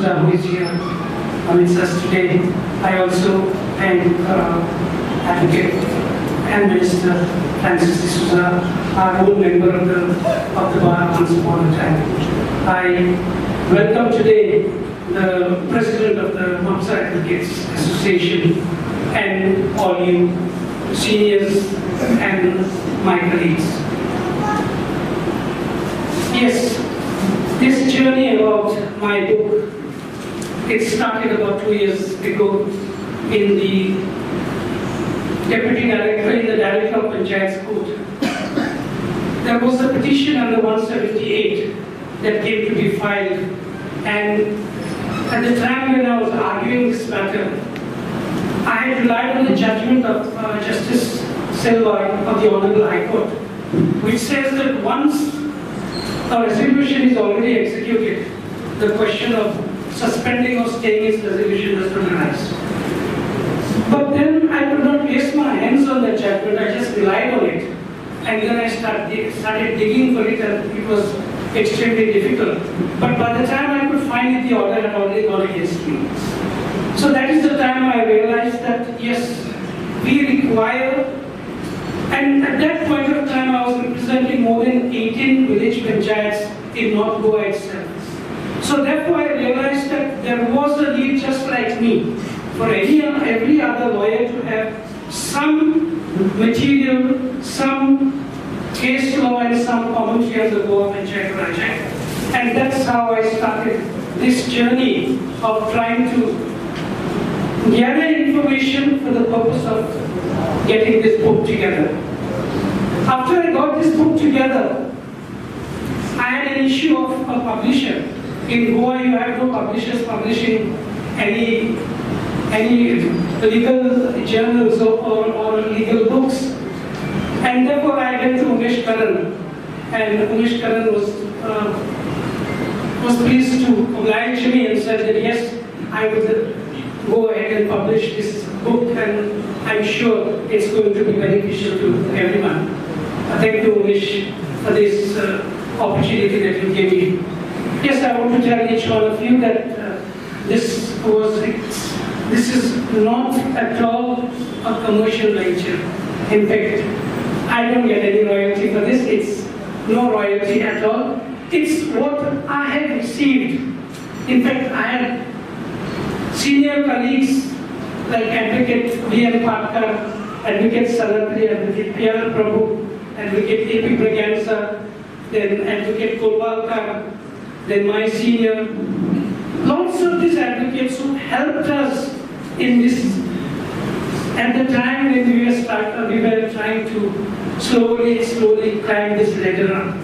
D'Souza, who is here with us today. I also thank Advocate and Minister Francis D'Souza, our own member of the bar once upon a time. I welcome today the President of the Mamsa Advocates Association and all you seniors and my colleagues. Yes, this journey about my book, it started about 2 years ago in the Deputy Director in the Director of Panchayati Court. There was a petition under 178 that came to be filed, and at the time when I was arguing this matter, I had relied on the judgment of Justice Silva of the Honorable High Court, which says that once a resolution is already executed, the question of suspending or staying its resolution does not arise. But then I could not place my hands on that judgment, I just relied on it. And then I started digging for it, and it was extremely difficult. But by the time I could find it, the order had already gone against me. So that is the time I realized that yes, we require, and at that point of time I was representing more than 18 village panchayats in North Goa itself. So therefore I realized that there was a need, just like me, for every other lawyer to have some material, some case law and some commentary on the Goa Panchayat project. And that's how I started this journey of trying to gather information for the purpose of getting this book together. After I got this book together, I had an issue of a publisher. In Goa, you have no publishers publishing any legal journals or legal books. And therefore I went to Umesh Karan, and Umesh Karan was pleased to oblige me and said that yes, I would go ahead and publish this book, and I'm sure it's going to be beneficial to everyone. Thank you, Umesh, for this opportunity that you gave me. Yes, I want to tell each one of you that this is not at all a commercial venture. In fact, I don't get any royalty for this. It's no royalty at all. It's what I have received. In fact, I had senior colleagues like Advocate V.N. Parkar, Advocate Sanatri, Advocate P.R. Prabhu, Advocate A.P. Braganza, then Advocate Kolbalkar, then my senior. Lots of these advocates who helped us in this. At the time when we were trying to slowly climb this ladder up.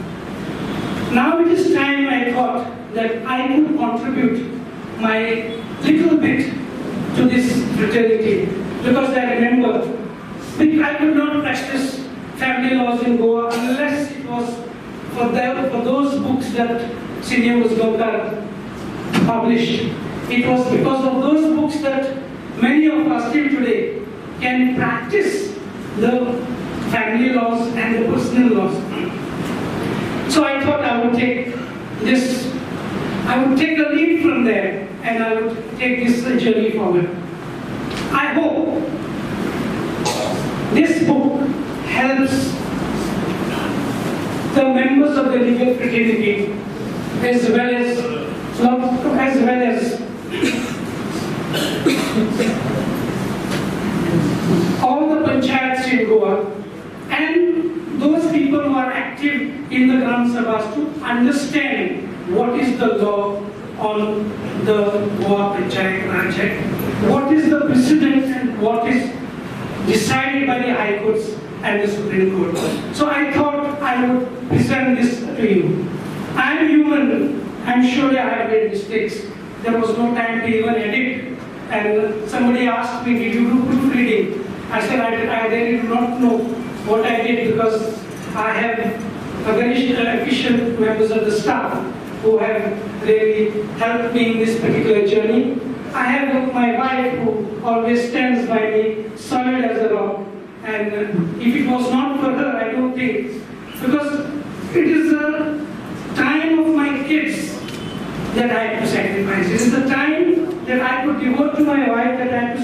Now it is time, I thought, that I could contribute my little bit to this fraternity, because I remember I could not practice family laws in Goa unless it was for those books that Senior Musgokar published. It was because of those books that many of us still today can practice the family laws and the personal laws. So I thought I would take a lead from there, and I would take this journey forward. I hope this book helps the members of the legal fraternity as well as all the panchayats in Goa and those people who are active in the Gram Sabhas to understand what is the law on the Goa Panchayat project, what is the precedent and what is decided by the High Courts and the Supreme Court. So I thought I would present this to you. I am human, I'm sure I have made mistakes. There was no time to even edit, and somebody asked me, did you do proofreading? I said, I really do not know what I did, because I have very efficient members of the staff who have really helped me in this particular journey. I have my wife who always stands by me, solid as a rock. And if it was not for her, I don't think, because it is the time of my kids that I have to sacrifice. It is the time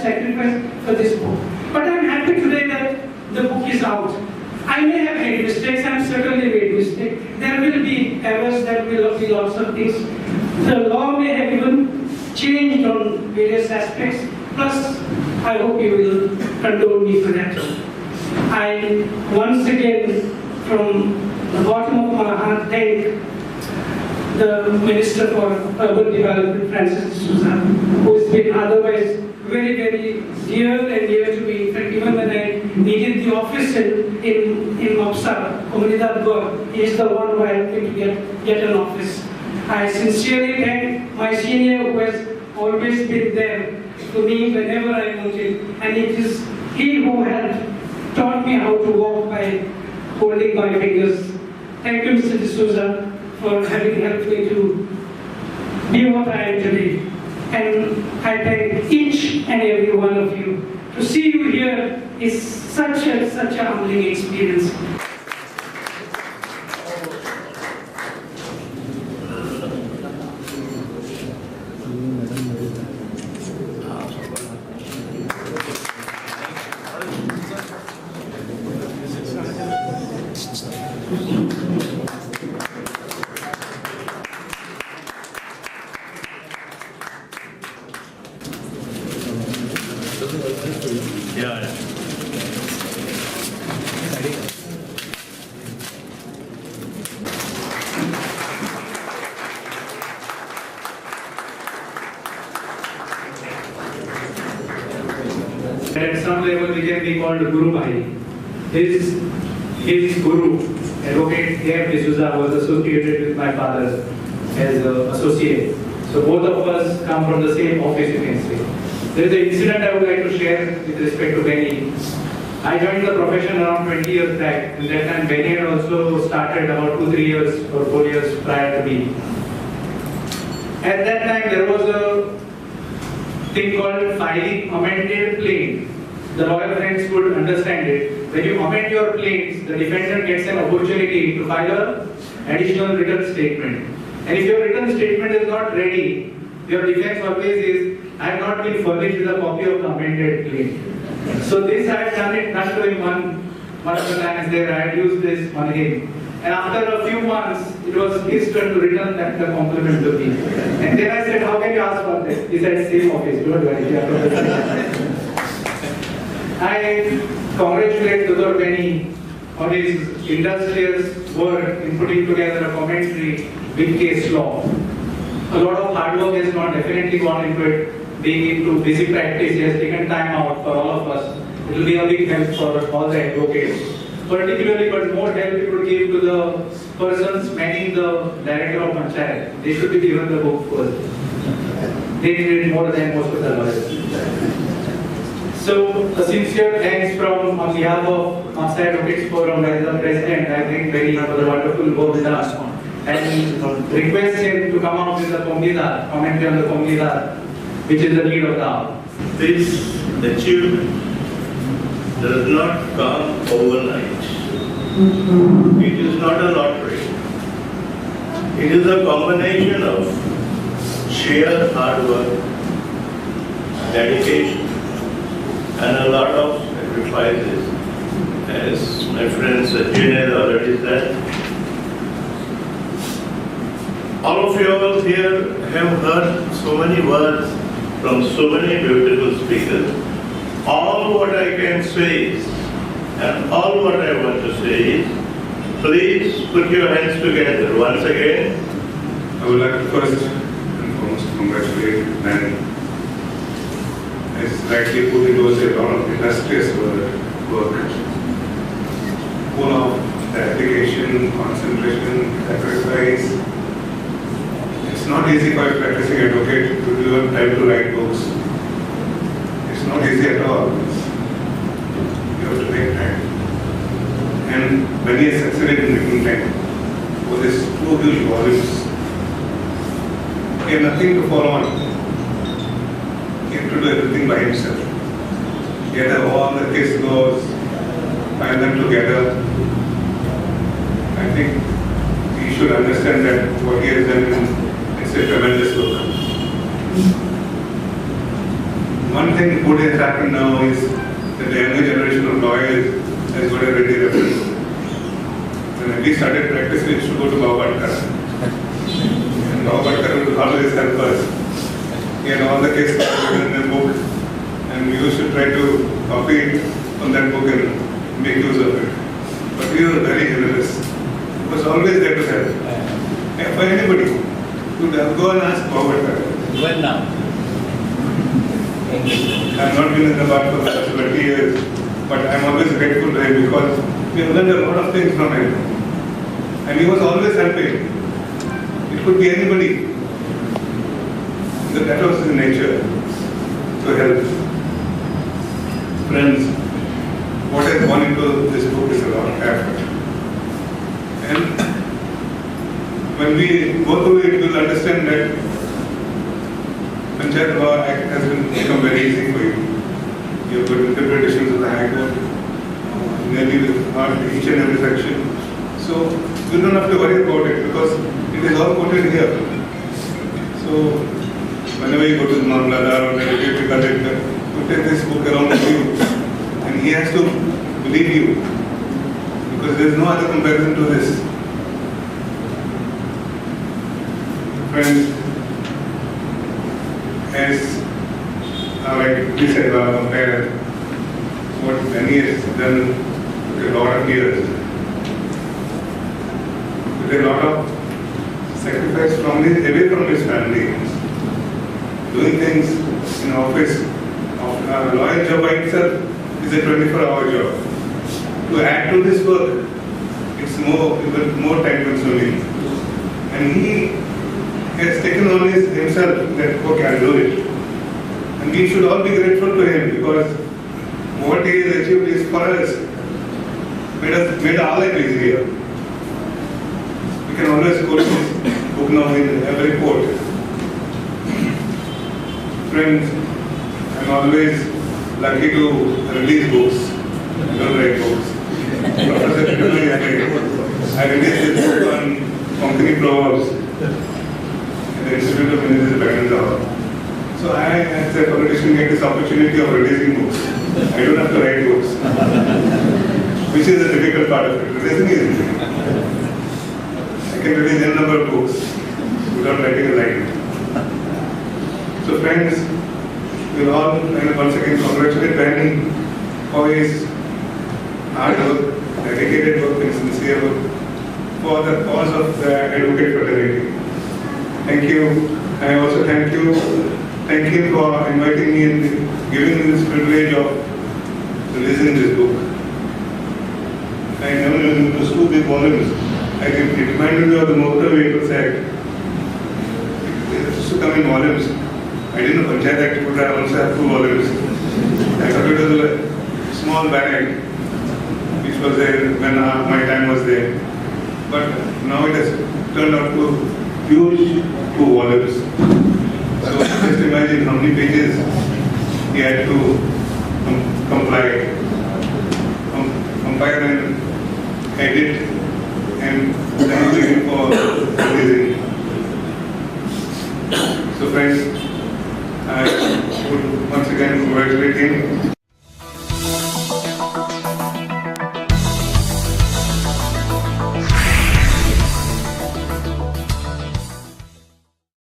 sacrificed for this book. But I'm happy today that the book is out. I may have made mistakes, I'm certainly made mistakes. There will be errors, there will be lots of things. The law may have even changed on various aspects. Plus, I hope you will condole me for that. I once again, from the bottom of my heart, thank the Minister for Urban Development, Francis D'Souza, who has been otherwise very, very dear and dear to me. In fact, even when I needed the office in Mopsa, Comunidad Bor, he is the one who helped me to get an office. I sincerely thank my senior who has always been there to me whenever I wanted, and it is he who had taught me how to walk by holding my fingers. Thank you, Mr. D'Souza, for having helped me to be what I am today. And I thank each and every one of you. To see you here is such a humbling experience. At some level we can be called Guru Bhai. His Guru, Advocate A.M. D'Souza, was associated with my father as an associate. So both of us come from the same office, you can say. There is an incident I would like to share with respect to Benny. I joined the profession around 20 years back. In that time, Benny had also started about 2-3 years or 4 years prior to me. At that time, there was a thing called filing amended plaint. The lawyer friends would understand it. When you amend your plaints, the defendant gets an opportunity to file an additional written statement. And if your written statement is not ready, your defense always is, I have not been furnished with a copy of the amended plaint. So this I had done to him one of the times there. I had used this on him. And after a few months, it was his turn to return that the compliment to me. And then I said, how can you ask for this? He said, same office, don't worry. I congratulate Dr. Benny on his industrious work in putting together a commentary with case law. A lot of hard work has definitely gone into it. Being into busy practice, he has taken time out for all of us. It will be a big help for all the advocates. Particularly, but more help it would give to the persons manning the director of Panchayati. They should be given the book first. They need it more than most of the lawyers. So, a sincere thanks on behalf of Master Advocates Forum as the President. I think Benny for the wonderful work done. And request him to come out with the Comunidad, commentary on the Comunidad, which is the need of the hour. This achievement does not come overnight. It is not a lottery. It is a combination of sheer hard work, dedication, and a lot of sacrifices. As my friend Sajin has already said, all of you all here have heard so many words from so many beautiful speakers. All what I can say is, and all what I want to say is, please put your hands together once again. I would like to first and foremost congratulate Ben. As rightly put, it was a lot of illustrious work, full of dedication, concentration, sacrifice. It's not easy for a practicing advocate to do a time to write books. It's not easy at all. You have to make time. And when he has succeeded in making time for these 2 huge volumes, he had nothing to follow on. He had to do everything by himself. He had all the case laws, find them together. I think he should understand that what he has done is a tremendous work. one thing good has happened now is that the younger generation of lawyers has got a ready reference. When we started practice, we used to go to Babatkar. And Babatkar would always help us. He had all the cases written in the book, and we used to try to copy it from that book and make use of it. But he was very generous. He was always there to help. And for anybody, you would go and ask Babatkar. Even now. I have not been in the bar for the last 20 years, but I am always grateful to him because we have learned a lot of things from him. And he was always helping. It could be anybody. That was his nature, to help. Friends, what has gone into this book is a lot of effort. And when we go through it, we will understand that Panchayati Law Act has become very easy for you. You have got interpretations of the High Court, nearly with each and every section. So you don't have to worry about it because it is all quoted here. So whenever you go to the Mamladar or the deputy collector, you take this book around with you and he has to believe you because there is no other comparison to this. Friends, as like we said, compare what Benny has done with a lot of years, with a lot of sacrifice away from his family, doing things in office. A lawyer job by itself is a 24-hour job. To add to this work, it's even more time consuming. And he has taken on himself that, okay, I'll do it. And we should all be grateful to him because what he has achieved is for us, made our life easier. We can always quote this book now in every court. Friends, I'm always lucky to release books. I don't write books. Professor Tirumalai, I released this book on Konkani Proverbs in the Institute of Ministry Bangalore. So I, as a politician, get this opportunity of releasing books. I don't have to write books, which is the difficult part of it. Releasing is easy. I can release a number of books without writing a line. So friends, we'll all once again congratulate Benny for his hard work, dedicated work and sincere work for the cause of the advocate fraternity. Thank you. I also thank him for inviting me and giving me this privilege of releasing this book. I never knew it was 2 big volumes. It reminded me of the Motor Vehicles Act. It used to come in volumes. I didn't know Panchayati Act would also have 2 volumes. I thought it was a small bag, which was there when my time was there. But now it has turned out to huge 2 volumes. So just imagine how many pages he had to compile and edit and then waiting for releasing. So friends, I would once again congratulate him